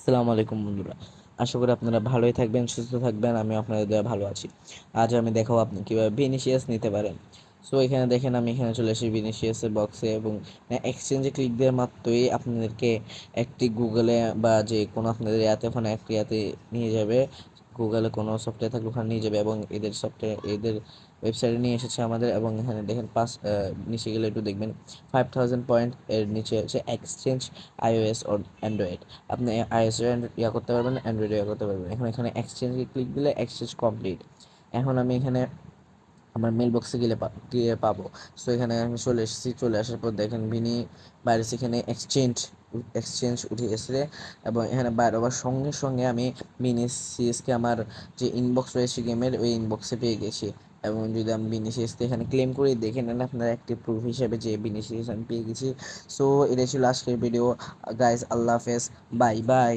আসসালামু আলাইকুম বন্ধুরা। আশা করি আপনারা ভালোই থাকবেন, সুস্থ থাকবেন। আমি আপনাদের দেওয়া ভালো আছি। আজ আমি দেখাবো আপনি কীভাবে ভিনিসিয়াস নিতে পারেন। সো এখানে দেখেন, আমি এখানে চলে আসি ভিনিসিয়াসের বক্সে এবং এক্সচেঞ্জে ক্লিক দেওয়ার মাত্রই আপনাদেরকে একটি গুগলে বা যে কোনো আপনাদের ইয়াতে ওখানে একটি ইয়াতে নিয়ে যাবে। গুগলে কোনো সফটওয়্যার থাকলে ওখানে নিয়ে যাবে এবং এদের সফটওয়্যার এদের ওয়েবসাইটে নিয়ে এসেছে আমাদের। এবং এখানে দেখেন নিচে গেলে একটু দেখবেন 5000 পয়েন্ট এর নিচে হচ্ছে এক্সচেঞ্জ iOS or অ্যান্ড্রয়েড। আপনি আইএসও ইয়া করতে পারবেন, অ্যান্ড্রয়েডে ইয়া করতে পারবেন। এখন এখানে এক্সচেঞ্জে ক্লিক দিলে এক্সচেঞ্জ কমপ্লিট। এখন আমি এখানে আমার মেল বক্সে গিয়ে পাবো। সো এখানে আমি চলে এসেছি। চলে আসার পর দেখেন বাইরে এখানে এক্সচেঞ্জ উঠে এসেছে এবং এখানে বাইরে আবার সঙ্গে সঙ্গে আমি ভিনিসিয়াসকে আমার যে ইনবক্স রয়েছে গেমের ওই ইনবক্সে পেয়ে গেছি। এবং যদি আমি ভিনিসিয়াসকে এখানে ক্লেম করি, দেখে নেন আপনারা একটি প্রুফ হিসেবে যে ভিনিসিয়াস আমি পেয়ে গেছি। সো এটাই ছিল আজকের ভিডিও গাইজ। আল্লাহ হাফেজ, বাই বাই।